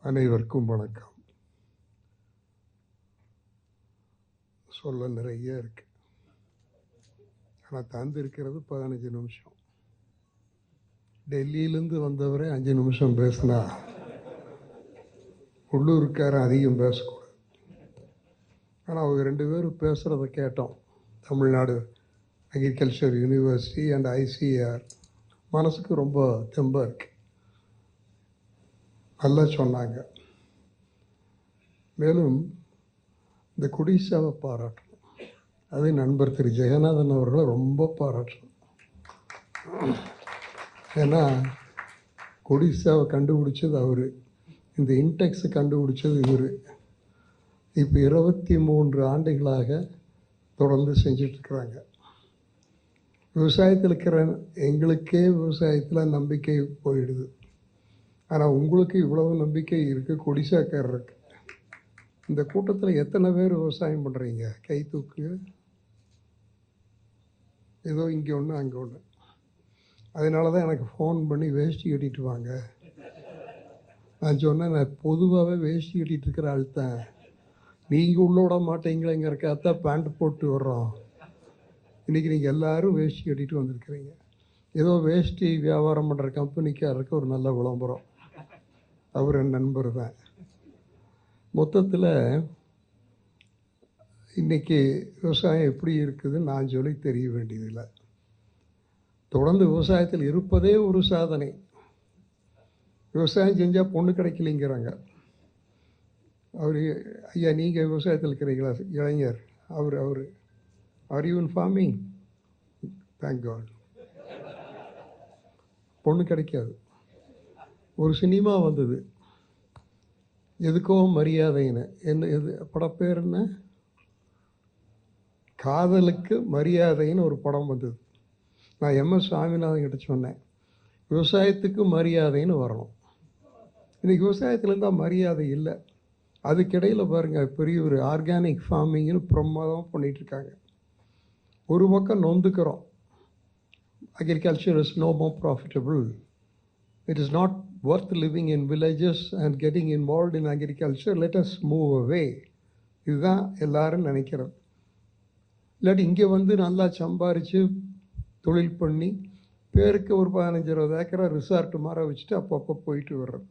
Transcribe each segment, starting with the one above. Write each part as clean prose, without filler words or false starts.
அனைவருக்கும் வணக்கம். சொல்ல நிறைய இருக்கு, ஆனால் தந்திருக்கிறது 15 நிமிஷம். டெல்லியிலேருந்து வந்தவரை 5 நிமிஷம் பேசினா உள்ளூருக்கார அதிகம் பேசக்கூடாது. ஆனால் அவங்க 2 பேரும் பேசுகிறத கேட்டோம். Tamil Nadu agriculture university and ICR மனசுக்கு ரொம்ப தெம்பாக இருக்கு. நல்லா சொன்னாங்க. மேலும் இந்த குடிசாவை பாராட்டணும். அது நண்பர் திரு ஜெகநாதன் அவர்களை ரொம்ப பாராட்டணும். ஏன்னா குடிசாவை கண்டுபிடிச்சது அவர், இந்த இன்டெக்ஸை கண்டுபிடிச்சது இவர். இப்போ 23 ஆண்டுகளாக தொடர்ந்து செஞ்சிட்ருக்குறாங்க. விவசாயத்தில் இருக்கிற எங்களுக்கே விவசாயத்தில் நம்பிக்கை போயிடுது. ஆனால் உங்களுக்கு இவ்வளவு நம்பிக்கை இருக்குது கொடிசாக்காரருக்கு. இந்த கூட்டத்தில் எத்தனை பேர் விவசாயம் பண்ணுறீங்க? கை தூக்கு. ஏதோ இங்கே ஒன்று அங்கே ஒன்று. அதனால தான் எனக்கு ஃபோன் பண்ணி வேஷ்டி கட்டிட்டு வாங்க. நான் சொன்னேன், நான் பொதுவாகவே வேஷ்டி கட்டிகிட்டு இருக்கிற ஆள் தான். நீங்கள் உள்ள விட மாட்டீங்களேங்கிறக்காகத்தான் பேண்ட் போட்டு வர்றோம். இன்றைக்கி நீங்கள் எல்லோரும் வேஷ்டி கட்டிட்டு வந்திருக்கிறீங்க. ஏதோ வேஷ்டி வியாபாரம் பண்ணுற கம்பெனிக்காரருக்கு ஒரு நல்ல விளம்பரம். அவர் என் நண்பர் தான். மொத்தத்தில் இன்றைக்கி விவசாயம் எப்படி இருக்குதுன்னு நான் சொல்லி தெரிய வேண்டியதில்லை. தொடர்ந்து விவசாயத்தில் இருப்பதே ஒரு சாதனை. விவசாயம் செஞ்சால் பொண்ணு கிடைக்கலைங்கிறாங்க. அவர் ஐயா, நீங்கள் விவசாயத்தில் இருக்கிறீங்களா இளைஞர்? அவர் are you in farming? Thank God. பொண்ணு கிடைக்காது. ஒரு சினிமா வந்தது, எதுக்கோ மரியாதைன்னு. என்ன எது படப்பேர் என்ன? காதலுக்கு மரியாதைன்னு ஒரு படம் வந்தது. நான் MS சுவாமிநாதன் கிட்ட சொன்னேன், விவசாயத்துக்கு மரியாதைன்னு வரணும். இன்றைக்கி விவசாயத்தில் இருந்தால் மரியாதை இல்லை. அதுக்கிடையில் பாருங்கள், பெரிய ஒரு ஆர்கானிக் ஃபார்மிங்னு பிரமாதமாக பண்ணிகிட்ருக்காங்க. ஒரு பக்கம் நொந்துக்கிறோம், agriculture is no more profitable. It is not worth living in villages and getting involved in agriculture. Let us move away. இதுதான் எல்லாரும் நினைக்கிறது. இல்லாட்டி இங்கே வந்து நல்லா சம்பாரித்து தொழில் பண்ணி பேருக்கு ஒரு 15-20 ஏக்கரை ரிசார்ட் மாதிரி வச்சுட்டு அப்பப்போ போயிட்டு வர்றது.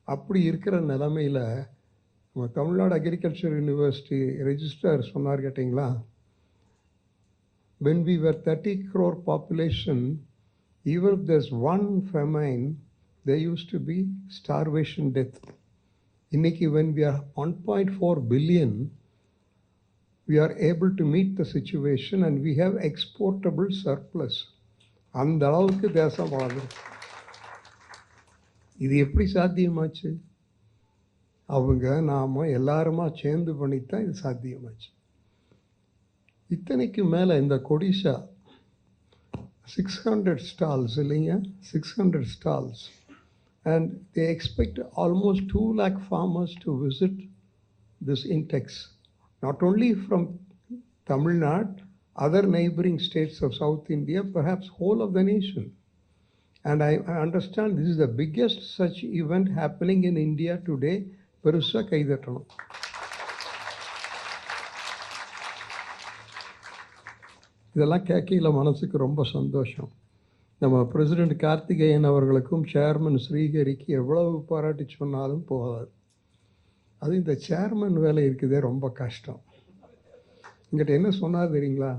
அப்படி இருக்கிற நிலைமையில் நம்ம தமிழ்நாடு அக்ரிகல்ச்சர் யூனிவர்சிட்டி ரெஜிஸ்ட்ரார் சொன்னார் கேட்டிங்களா, when we were 30 crore population, even if there's one famine, there used to be starvation death. Inniki when we are 1.4 billion, we are able to meet the situation and we have exportable surplus. அந்த அளவுக்கு தேசம் வளர்ந்து. இது எப்படி சாத்தியமாச்சு? அவங்க நாம் எல்லாருமா சேர்ந்து பண்ணித்தான் இது சாத்தியமாச்சு. இத்தனைக்கு மேலே இந்த கொடிசா 600 stalls இல்லைங்க, 600 stalls, and they expect almost 2 lakh farmers to visit this Intex, not only from Tamil Nadu, other neighboring states of South India, perhaps whole of the nation. And I understand this is the biggest such event happening in India today. பெருசாக கைதட்டணும். இதெல்லாம் கேட்கையில் மனசுக்கு ரொம்ப சந்தோஷம். நம்ம president Karthikeyan அவர்களுக்கும் chairman ஸ்ரீஹரிக்கு எவ்வளவு பாராட்டி சொன்னாலும் போகாது. அது இந்த சேர்மன் வேலை இருக்குதே ரொம்ப கஷ்டம். எங்கிட்ட என்ன சொன்னார் தெரியுங்களா,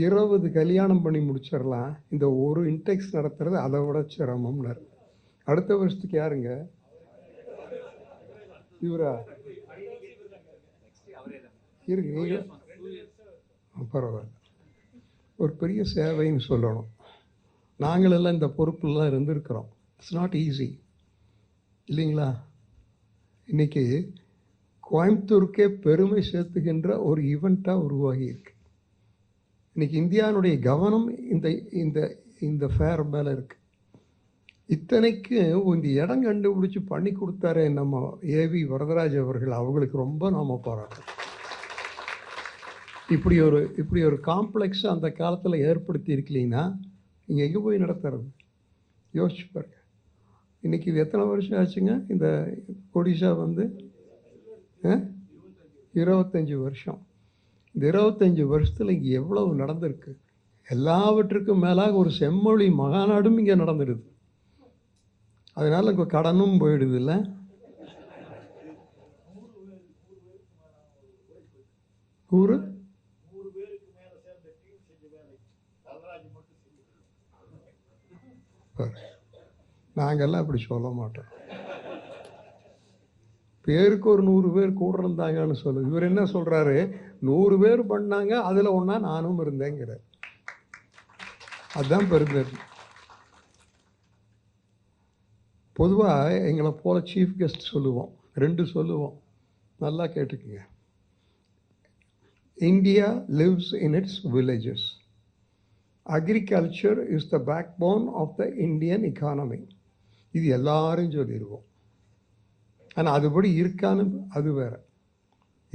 20 கல்யாணம் பண்ணி முடிச்சிடலாம், இந்த ஒரு இன்டெக்ஸ் நடத்துறது அதை விட சிரமம்னார். அடுத்த வருஷத்துக்கு யாருங்க இவரா இருக்கு? நீங்கள் பரவாயில்ல, ஒரு பெரிய சேவைன்னு சொல்லணும். நாங்களெல்லாம் இந்த பொறுப்புலாம் இருந்திருக்கிறோம். இட்ஸ் நாட் ஈஸி இல்லைங்களா? இன்றைக்கி கோயம்புத்தூருக்கே பெருமை சேர்த்துகின்ற ஒரு ஈவெண்ட்டாக உருவாகி இருக்கு. இன்றைக்கி இந்தியாவுடைய கவனம் இந்த இந்த இந்த ஃபேர் மேலே இருக்குது. இத்தனைக்கு இந்த இடம் கண்டுபிடிச்சி பண்ணி கொடுத்தாரே நம்ம ஏவி வரதராஜ் அவர்கள், அவங்களுக்கு ரொம்ப நாம் பாராட்டோம். இப்படி ஒரு காம்ப்ளெக்ஸ் அந்த காலத்தில் ஏற்படுத்தி இருக்கலைன்னா நீங்கள் எங்கே போய் நடத்துறது? யோசிச்சு பாருங்க. இன்றைக்கி இது எத்தனை வருஷம் ஆச்சுங்க இந்த ஒடிஷா வந்து? 25 வருஷம். இந்த 25 வருஷத்தில் இங்கே எவ்வளவு நடந்திருக்கு. எல்லாவற்றுக்கும் மேலாக ஒரு செம்மொழி மகாநாடும் இங்கே நடந்துடுது. அதனால் இங்கே கடனும் போயிடுது இல்லை? ஊரு நாங்கள்லாம் அப்படி சொல்ல மாட்டோம். பேருக்கு ஒரு 100 பேர் கூட இருந்தாங்கன்னு சொல்லு. இவர் என்ன சொல்றாரு, 100 பேர் பண்ணாங்க, அதில் ஒன்றா நானும் இருந்தேங்கிறார். அதுதான் பெருந்தர். பொதுவாக எங்களை போல சீஃப் கெஸ்ட் சொல்லுவோம், 2 சொல்லுவோம், நல்லா கேட்டுக்குங்க. India lives in its villages. Agriculture is the backbone of the Indian economy. இது எல்லாரும் சொல்லிடுவோம். ஆனால் அதுபடி இருக்கான்னு அது வேற.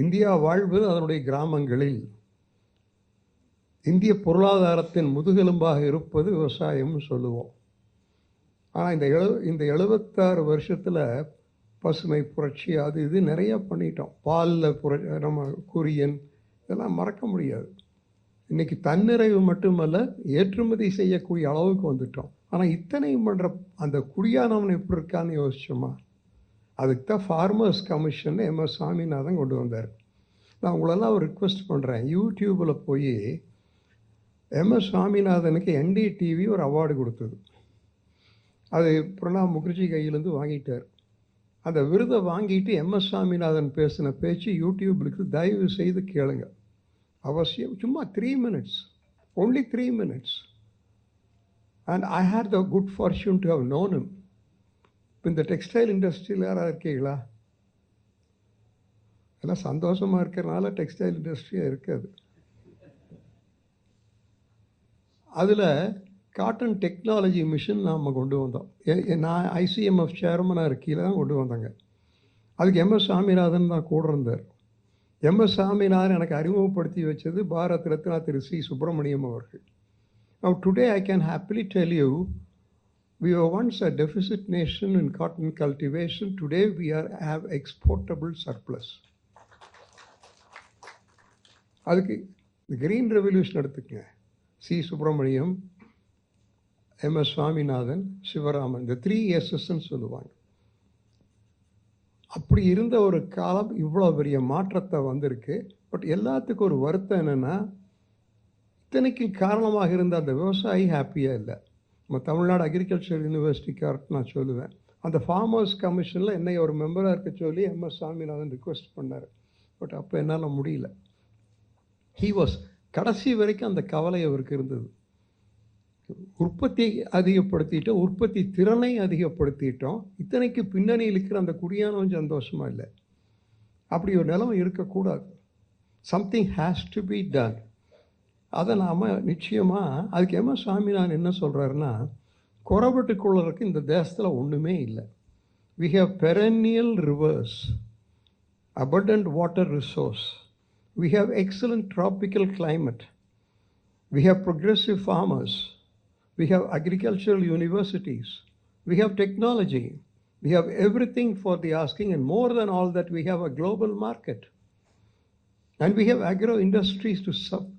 இந்தியா வாழ்வது அதனுடைய கிராமங்களில். இந்திய பொருளாதாரத்தின் முதுகெலும்பாக இருப்பது விவசாயம்னு சொல்லுவோம். ஆனால் இந்த 76 வருஷத்தில் பசுமை புரட்சி அது இது நிறைய பண்ணிட்டோம். பாலில் நம்ம குரியன் இதெல்லாம் மறக்க முடியாது. இன்றைக்கி தன்னிறைவு மட்டுமல்ல, ஏற்றுமதி செய்யக்கூடிய அளவுக்கு வந்துட்டோம். ஆனால் இத்தனையும் பண்ணுற அந்த குடியானவன் எப்படி இருக்கான்னு யோசிச்சோமா? அதுக்கு தான் ஃபார்மர்ஸ் கமிஷன் MS சாமிநாதன் கொண்டு வந்தார். நான் உங்களெல்லாம் ஒரு ரிக்வெஸ்ட் பண்ணுறேன், யூடியூப்பில் போய் MS சாமிநாதனுக்கு NDTV ஒரு அவார்டு கொடுத்தது. அது பிரணாப் முகர்ஜி கையிலேருந்து வாங்கிட்டார். அந்த விருதை வாங்கிட்டு MS சாமிநாதன் பேசின பேச்சு யூடியூப்லுக்கு தயவு செய்து கேளுங்க, அவசியம். சும்மா 3 minutes, only 3 minutes. And I had the good fortune to have known him. இந்த டெக்ஸ்டைல் இண்டஸ்ட்ரியில் யாராவது இருக்கீங்களா? எல்லாம் சந்தோஷமாக இருக்கிறனால டெக்ஸ்டைல் இண்டஸ்ட்ரியாக இருக்காது. அதில் காட்டன் டெக்னாலஜி மிஷின் நாம் கொண்டு வந்தோம். நான் ICMF சேர்மனாக இருக்கையில் தான் கொண்டு வந்தாங்க. அதுக்கு MS சாமிநாதன் தான் கூட இருந்தார். MS சாமிநாதன் எனக்கு அறிமுகப்படுத்தி வச்சது பாரத் ரத்னா திரு C. சுப்பிரமணியம் அவர்கள். Now today I can happily tell you, we were once a deficit nation in cotton cultivation. Today we have exportable surplus. அதுக்கு கிரீன் ரெவல்யூஷன் எடுத்துக்கங்க. C. சுப்பிரமணியம், MS சுவாமிநாதன், சிவராமன், இந்த 3 Sன்னு சொல்லுவாங்க. அப்படி இருந்த ஒரு காலம் இவ்வளோ பெரிய மாற்றத்தை வந்திருக்கு. பட் எல்லாத்துக்கும் ஒரு வருத்தம் என்னென்னா, இத்தனைக்கு காரணமாக இருந்த அந்த விவசாயி ஹாப்பியாக இல்லை. நம்ம தமிழ்நாடு அக்ரிகல்ச்சர் யூனிவர்சிட்டிக்கார்ட்டு நான் சொல்லுவேன், அந்த ஃபார்மர்ஸ் கமிஷனில் என்னை ஒரு மெம்பராக இருக்க சொல்லி MS சாமிநாதன் ரிக்வெஸ்ட் பண்ணார். பட் அப்போ என்னால் முடியல. கடைசி வரைக்கும் அந்த கவலை அவருக்கு இருந்தது. உற்பத்தியை அதிகப்படுத்திட்டோம், உற்பத்தி திறனை அதிகப்படுத்திட்டோம், இத்தனைக்கு பின்னணியில் இருக்கிற அந்த குடியானவன் சந்தோஷமாக இல்லை. அப்படி ஒரு நிலைமை இருக்கக்கூடாது. Something has to be done. அதை நாம் நிச்சயமாக அதுக்கு MS சாமிநாதன் என்ன சொல்கிறாருன்னா, குறைபட்டுக்கொள்ளறதுக்கு இந்த தேசத்தில் ஒன்றுமே இல்லை. We have perennial rivers, abundant water resource. We have excellent tropical climate. We have progressive farmers. We have agricultural universities. We have technology. We have everything for the asking, and more than all that, we have a global market. And we have agro industries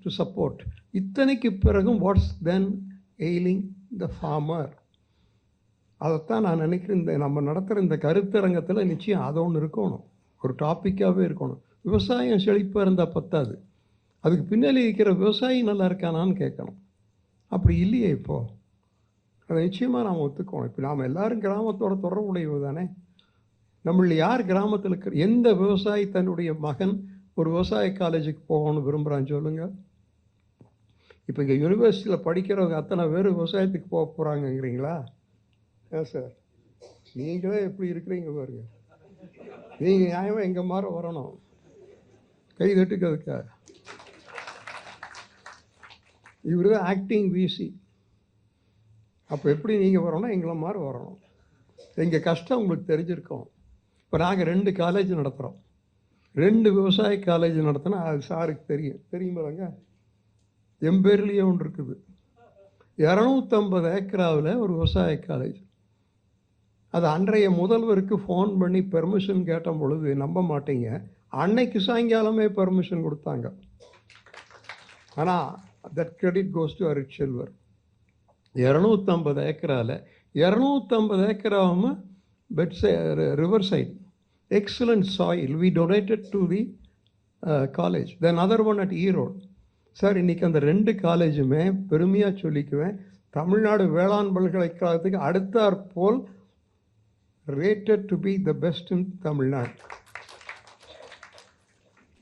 to support. இத்தனைக்கு பிறகும் what's then ailing the farmer? அதைத்தான் நான் நினைக்கிறேன், நம்ம நடத்துகிற இந்த கருத்தரங்கத்தில் நிச்சயம் அதை ஒன்று இருக்கணும், ஒரு டாப்பிக்காகவே இருக்கணும். விவசாயம் செழிப்பாக இருந்தால் பத்தாது, அதுக்கு பின்னாடி இருக்கிற விவசாயி நல்லா இருக்கானான்னு கேட்கணும். அப்படி இல்லையே இப்போது. அதை நிச்சயமாக நாம் ஒத்துக்கணும். இப்போ நாம் எல்லோரும் கிராமத்தோட தொடர்புடையது தானே. நம்மள யார் கிராமத்தில் இருக்கிற எந்த விவசாயி தன்னுடைய மகன் ஒரு விவசாய காலேஜுக்கு போகணும்னு விரும்புகிறான்னு சொல்லுங்கள். இப்போ இங்கே யூனிவர்சிட்டியில் படிக்கிறவங்க அத்தனை பேர் விவசாயத்துக்கு போக போகிறாங்கங்கிறீங்களா? ஏன் சார், நீங்களே எப்படி இருக்கிறீங்க பாருங்க. நீங்கள் நியாயமாக எங்கள் மாதிரி வரணும், கை தட்டுக்கிறதுக்காக. இவர் தான் ஆக்டிங் VC. அப்போ எப்படி நீங்கள் வரணும், எங்களை மாதிரி வரணும். எங்கள் கஷ்டம் உங்களுக்கு தெரிஞ்சிருக்கோம். இப்போ நாங்கள் 2 காலேஜ் நடத்துகிறோம். 2 விவசாய காலேஜ் நடத்தினா அது சாருக்கு தெரியுமாங்க. என் பேர்லேயே ஒன்று இருக்குது. 250 ஏக்கராவில் ஒரு விவசாய காலேஜ். அது அன்றைய முதல்வருக்கு ஃபோன் பண்ணி பெர்மிஷன் கேட்ட பொழுது நம்ப மாட்டீங்க, அன்னைக்கு சாயங்காலமே பெர்மிஷன் கொடுத்தாங்க. ஆனால் that credit goes to Arutselvar. 250 ஏக்கரால் 250 ஏக்கராவும் river side, excellent soil, we donated to the college. Then other one at Erode. Sir, இன்றைக்கி அந்த 2 காலேஜுமே பெருமையாக சொல்லிக்குவேன், தமிழ்நாடு வேளாண் பல்கலைக்கழகத்துக்கு அடுத்தாற் போல் rated to be the best in Tamil Nadu.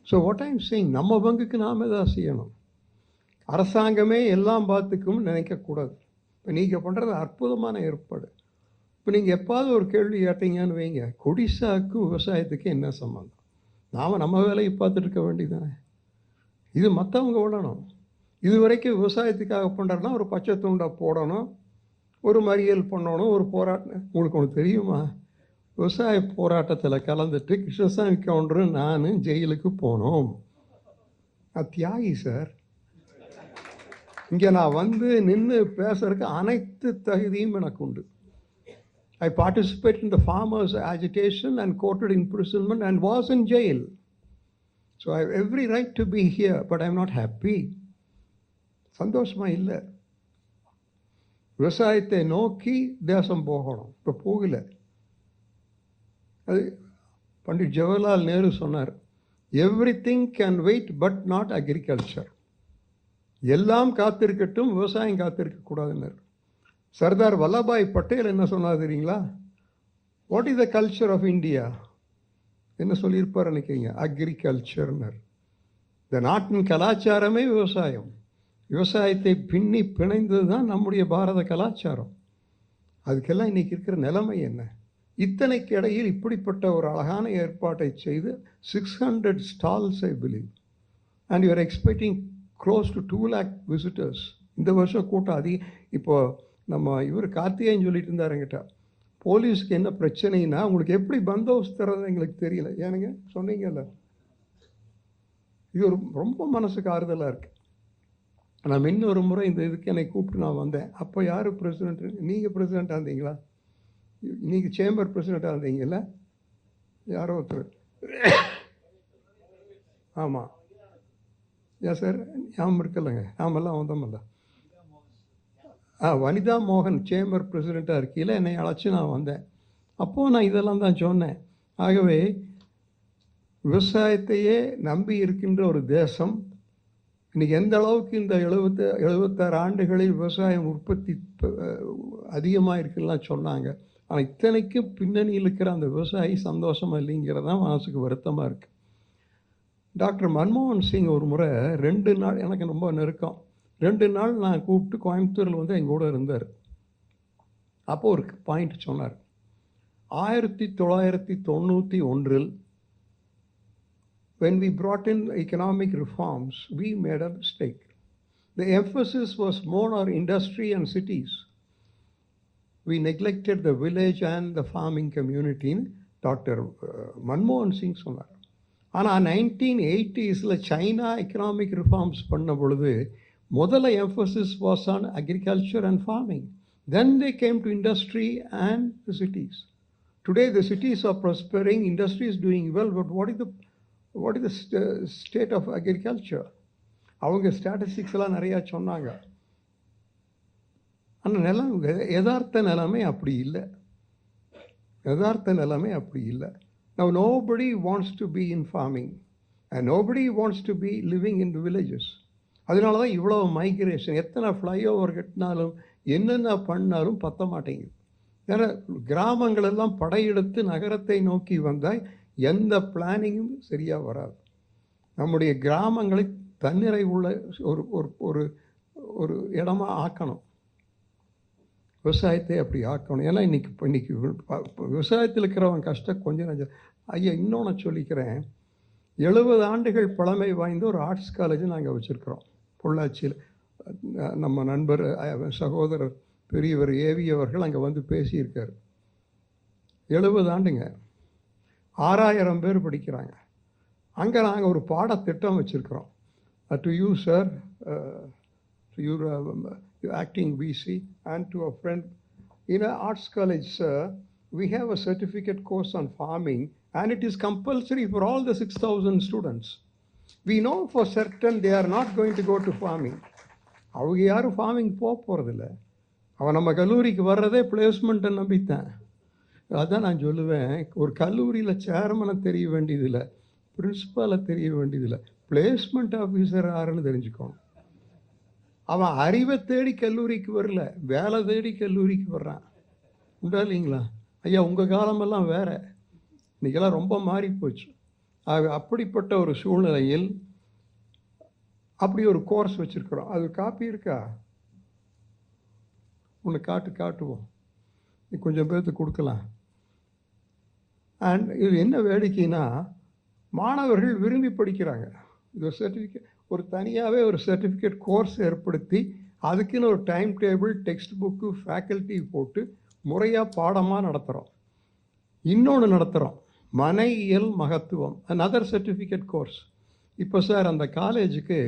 So what I'm saying, நம்ம பங்குக்கு நாம தான் செய்யணும். அரசாங்கமே எல்லாம் பார்த்துக்கும் நினைக்கக்கூடாது. இப்போ நீங்கள் பண்ணுறது அற்புதமான ஏற்பாடு. இப்போ நீங்கள் எப்பாவது ஒரு கேள்வி கேட்டீங்கன்னு வைங்க, கொடிசாக்கு விவசாயத்துக்கு என்ன சம்பந்தம்? நாம் நம்ம வேலையை பார்த்துட்டு இருக்க வேண்டியதானே. இது மற்றவங்க விடணும். இது வரைக்கும் விவசாயத்துக்காக பண்ணுறதுனா ஒரு பச்சை துண்டை போடணும், ஒரு மறியல் பண்ணணும், ஒரு போராட்டம். உங்களுக்கு ஒன்று தெரியுமா, விவசாய போராட்டத்தில் கலந்துட்டு கிருஷ்ணசாமி கவுண்டரும் நான் ஜெயிலுக்கு போனோம். நான் தியாகி சார். இங்கே நான் வந்து நின்று பேசுறதுக்கு அனைத்து தகுதியும் எனக்கு உண்டு. I participated in the farmers' agitation and courted imprisonment and was in jail. So I have every right to be here, but I am not happy. சந்தோஷமா இல்லை. விவசாயத்தை நோக்கி தேசம் போகணும், இப்போ போகல. அது பண்டிட் ஜவஹர்லால் நேரு சொன்னார், everything can wait but not agriculture. எல்லாம் காத்திருக்கட்டும், விவசாயம் காத்திருக்கக்கூடாதுன்னார். சர்தார் வல்லபாய் பட்டேல் என்ன சொன்னார் தெரியுங்களா? What is the culture of India? என்ன சொல்லியிருப்பார் நினைக்கிறீங்க? அக்ரிகல்ச்சர்னர். இந்த நாட்டின் கலாச்சாரமே விவசாயம். விவசாயத்தை பின்னி பிணைந்தது தான் நம்முடைய பாரத கலாச்சாரம். அதுக்கெல்லாம் இன்றைக்கி இருக்கிற நிலைமை என்ன? இத்தனைக்கு இடையில் இப்படிப்பட்ட ஒரு அழகான ஏற்பாட்டை செய்து 600 stalls I believe, and you are expecting close to 2 lakh visitors. இந்த வருஷம் கூட்டம் அதிகம். இப்போது நம்ம இவர் கார்த்திகேயன் சொல்லிட்டு இருந்தார் என்கிட்ட, போலீஸ்க்கு என்ன பிரச்சனைனா உங்களுக்கு எப்படி பந்தோபஸ்து தர்றது எங்களுக்கு தெரியல. ஏனுங்க சொன்னீங்கல்ல, இது ஒரு ரொம்ப மனசுக்கு ஆறுதலாக இருக்குது. நான் இன்னொரு முறை இந்த இதுக்கு என்னை கூப்பிட்டு நான் வந்தேன். அப்போ யார் பிரசிடென்ட்? நீங்கள் பிரசிடெண்ட்டாக இருந்தீங்களா? நீங்கள் சேம்பர் பிரசிடெண்ட்டாக இருந்தீங்கல்ல? யாரோ ஒருத்தர். ஆமாம், ஏன் சார் ஞாபகம் இருக்கலைங்க? நாமெல்லாம் வந்தோமல்ல. வனிதா மோகன் சேம்பர் பிரசிடெண்ட்டாக இருக்கையில் என்னை அழைச்சி நான் வந்தேன். அப்போது நான் இதெல்லாம் தான் சொன்னேன். ஆகவே விவசாயத்தையே நம்பி இருக்கின்ற ஒரு தேசம் இன்றைக்கி எந்த அளவுக்கு இந்த 76 ஆண்டுகளில் விவசாயம் உற்பத்தி அதிகமாக இருக்குலாம் சொன்னாங்க. ஆனால் இத்தனைக்கும் பின்னணியில் இருக்கிற அந்த விவசாயி சந்தோஷமாக இல்லைங்கிறது தான் மனசுக்கு வருத்தமாக இருக்குது. டாக்டர் மன்மோகன் சிங் ஒரு முறை 2 நாள் எனக்கு ரொம்ப நெருக்கம். 2 நாள் நான் கூப்பிட்டு கோயம்புத்தூரில் வந்து எங்கள் கூட இருந்தார். அப்போது ஒரு பாயிண்ட் சொன்னார். 1991 when we brought in economic reforms, we made a mistake. The emphasis was more on industry and cities. We neglected the village and the farming community. Doctor மன்மோகன் சிங் சொன்னார். ஆனால் 1980s சைனா எக்கனாமிக் ரிஃபார்ம்ஸ் பண்ண பொழுது முதல்ல emphasis was on agriculture and farming. Then they came to industry and the cities. Today the cities are prospering, industry is doing well, but what is the state of agriculture? அவங்க ஸ்டாட்டிஸ்டிக்ஸ்லாம் நிறையா சொன்னாங்க. ஆனால் யதார்த்த நிலைமை அப்படி இல்லை. Now nobody wants to be in farming and nobody wants to be living in the villages. அதனால தான் இவ்வளோ மைக்ரேஷன். எத்தனை ஃப்ளைஓவர் கட்டினாலும் என்னென்ன பண்ணாலும் பத்த மாட்டேங்குது. ஏன்னா கிராமங்களெல்லாம் படையெடுத்து நகரத்தை நோக்கி வந்தால் எந்த பிளானிங்கும் சரியாக வராது. நம்முடைய கிராமங்களை தன்னிறைவுள்ள ஒரு ஒரு ஒரு இடமா ஆக்கணும். விவசாயத்தை அப்படி ஆக்கணும். ஏன்னா இன்னைக்கு விவசாயத்தில் இருக்கிறவங்க கஷ்டம் கொஞ்சம் நஞ்சம். ஐயா இன்னொன்று சொல்லிக்கிறேன். 70 ஆண்டுகள் பழமை வாய்ந்த ஒரு ஆர்ட்ஸ் காலேஜ் நாங்கள் வச்சுருக்கிறோம் பொள்ளாச்சியில். நம்ம நண்பர் சகோதரர் பெரியவர் ஏவி அவர்கள் அங்கே வந்து பேசியிருக்கார். 70 ஆண்டுங்க, 6000 பேர் படிக்கிறாங்க. அங்கே நாங்கள் ஒரு பாடத்திட்டம் வச்சுருக்கிறோம். To you sir, to you acting VC and to a friend in an arts college, sir, we have a certificate course on farming and it is compulsory for all the 6,000 students. We know for certain they are not going to go to farming. அவங்க யாரும் farming போகிறதில்ல. அவன் நம்ம கல்லூரிக்கு வர்றதே பிளேஸ்மெண்ட்டை நம்பித்தான். அதான் நான் சொல்லுவேன், ஒரு கல்லூரியில் சேர்மனை தெரிய வேண்டியதில்லை, பிரின்ஸிபாலை தெரிய வேண்டியதில்லை, பிளேஸ்மெண்ட் ஆஃபீஸர் யாருன்னு தெரிஞ்சுக்கணும். அவன் அறிவை தேடி கல்லூரிக்கு வரல, வேலை தேடி கல்லூரிக்கு வர்றான். உண்டா இல்லைங்களா? ஐயா, உங்கள் காலமெல்லாம் வேற, இன்றைக்கெல்லாம் ரொம்ப மாறி போச்சு. அப்படிப்பட்ட ஒரு சூழ்நிலையில் அப்படி ஒரு கோர்ஸ் வச்சுருக்குறோம். அது காப்பி இருக்கா? ஒன்று காட்டுவோம், கொஞ்சம் பேர்த்துக்கு கொடுக்கலாம். அண்ட் இது என்ன வேடிக்கைன்னா, மாணவர்கள் விரும்பி படிக்கிறாங்க. இது ஒரு சர்டிஃபிகேட், ஒரு தனியாகவே ஒரு சர்டிஃபிகேட் கோர்ஸ் ஏற்படுத்தி அதுக்குன்னு ஒரு time table, text book, faculty போட்டு முறையாக பாடமாக நடத்துகிறோம். இன்னொன்று நடத்துகிறோம், மனையியல் மகத்துவம், அனதர் சர்டிஃபிகேட் கோர்ஸ். இப்போ சார் அந்த காலேஜுக்கு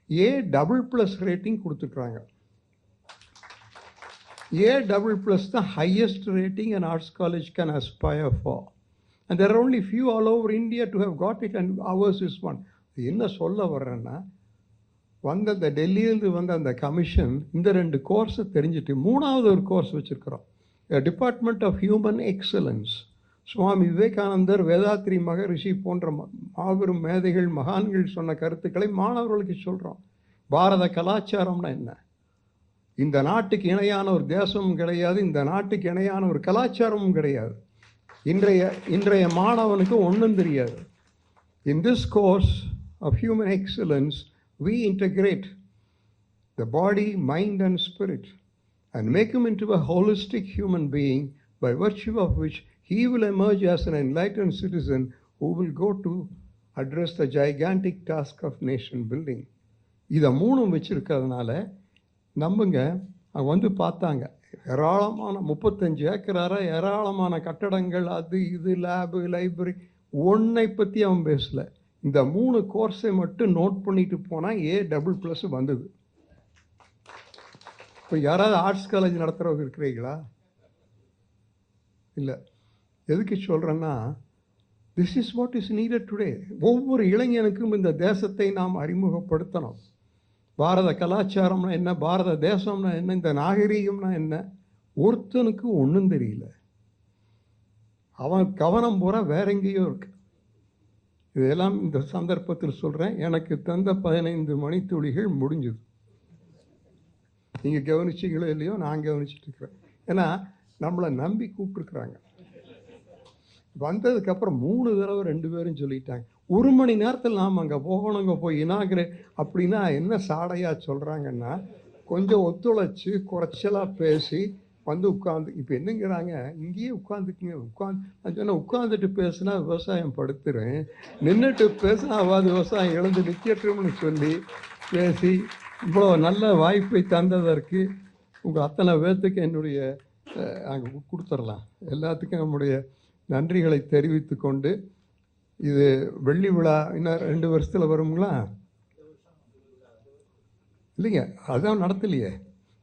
A++ ரேட்டிங் கொடுத்துருக்குறாங்க. A++ தான் highest rating an arts college can aspire for. And there are only few all over India to have got it and ours is one. என்ன சொல்ல வர்றேன்னா, அந்த டெல்லியிலேருந்து வந்த அந்த கமிஷன் இந்த 2 கோர்ஸை தெரிஞ்சுட்டு 3வது ஒரு கோர்ஸ் வச்சுருக்கிறோம், டிபார்ட்மெண்ட் ஆஃப் ஹியூமன் எக்ஸலன்ஸ். சுவாமி விவேகானந்தர், வேதாத்ரி மகரிஷி போன்ற மாபெரும் மேதைகள், மகான்கள் சொன்ன கருத்துக்களை மாணவர்களுக்கு சொல்கிறோம். பாரத கலாச்சாரம்னா என்ன? இந்த நாட்டுக்கு இணையான ஒரு தேசமும் கிடையாது, இந்த நாட்டுக்கு இணையான ஒரு கலாச்சாரமும் கிடையாது. இன்றைய மாணவனுக்கு ஒன்றும் தெரியாது. In this course of human excellence, we integrate the body, mind and spirit and make him into a holistic human being, by virtue of which he will emerge as an enlightened citizen who will go to address the gigantic task of nation building. இதை 3 வச்சுருக்கிறதுனால நம்புங்க, அவங்க வந்து பார்த்தாங்க, ஏராளமான 35 ஏக்கரார ஏராளமான கட்டடங்கள், அது இது, லேபு, லைப்ரரி, ஒன்றை பற்றி அவன் பேசலை. இந்த 3 கோர்ஸை மட்டும் நோட் பண்ணிட்டு போனால் A++ வந்தது. இப்போ யாராவது ஆர்ட்ஸ் காலேஜ் நடத்துகிறவங்க இருக்கிறீங்களா? இல்லை. எதுக்கு சொல்கிறேன்னா, this is what is needed today. ஒவ்வொரு இளைஞனுக்கும் இந்த தேசத்தை நாம் அறிமுகப்படுத்தணும். பாரத கலாச்சாரம்னா என்ன, பாரத தேசம்னா என்ன, இந்த நாகரீகம்னா என்ன, ஒருத்தனுக்கு ஒன்றும் தெரியல. அவன் கவனம் பூரா வேற எங்கேயோ இருக்கு. இதெல்லாம் இந்த சந்தர்ப்பத்தில் சொல்கிறேன். எனக்கு தந்த 15 மணித்துளிகள் முடிஞ்சுது. நீங்கள் கவனிச்சிங்களோ இல்லையோ, நான் கவனிச்சுட்டு இருக்கிறேன். ஏன்னா நம்மளை நம்பி கூப்பிட்டுருக்குறாங்க. வந்ததுக்கப்புறம் 3 தடவை 2 பேரும் சொல்லிட்டாங்க, 1 மணி நேரத்தில் நாம் அங்கே போகணுங்க, போய் இனாகிரேட். அப்படின்னா என்ன சாடையாக சொல்கிறாங்கன்னா, கொஞ்சம் ஒத்துழைச்சி குறைச்சலாக பேசி வந்து உட்காந்து, இப்போ என்னங்கிறாங்க, இங்கேயே உட்காந்துக்குங்க, நான் சொன்னேன், உட்காந்துட்டு பேசுனா விவசாயம் படுத்துறேன், நின்றுட்டு பேசினா அவாது விவசாயம் எழுந்து நிற்கட்டும்னு சொல்லி பேசி இவ்வளோ நல்ல வாய்ப்பை தந்ததற்கு உங்கள் அத்தனை பேர்த்துக்கு என்னுடைய அங்கே கொடுத்துடலாம், எல்லாத்துக்கும் நம்முடைய நன்றிகளை தெரிவித்து கொண்டு, இது வெள்ளி விழா இன்னும் 2 வருஷத்தில் வருங்களா? இல்லைங்க, அதான் நடத்தலையே,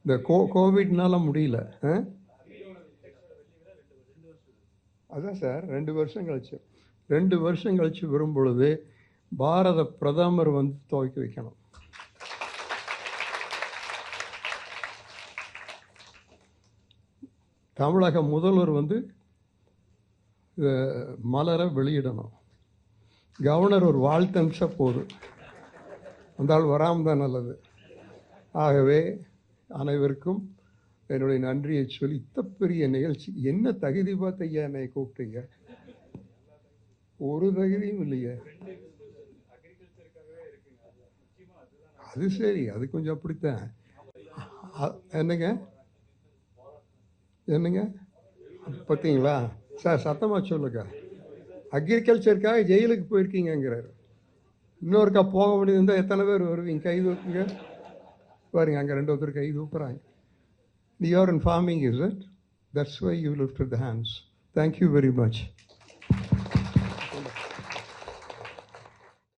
இந்த கோவிட்னால முடியல. அதான் சார் 2 வருஷம் கழிச்சு 2 வருஷம் கழிச்சு வரும் பொழுது பாரத பிரதமர் வந்து துவக்கி வைக்கணும். தமிழக முதல்வர் வந்து மலரை வெளியிடணும். கவர்னர் ஒரு வாழ்த்து அனுப்பிச்சா போதும், அந்த ஆள் வராமல் தான் நல்லது. ஆகவே அனைவருக்கும் என்னுடைய நன்றியை சொல்லி, பெரிய நிகழ்ச்சி என்ன தகுதி பார்த்து ஐயா என்னை கூப்பிட்டீங்க? ஒரு தகுதியும் இல்லையே. அது சரி, அது கொஞ்சம் அப்படித்தான். என்னங்க என்னங்க பார்த்தீங்களா சார், சத்தமாக சொல்லுங்க. அக்ரிகல்ச்சருக்காக ஜெயிலுக்கு போயிருக்கீங்கிறாரு. இன்னொருக்கா போக வேண்டியது இருந்தால் எத்தனை பேர் வருவீங்க? கை தூக்குங்க பாருங்க, அங்கே 2 ஒருத்தர் கை தூக்குறாங்க. You are in farming, is it? That's why you lifted the hands. Thank you very much.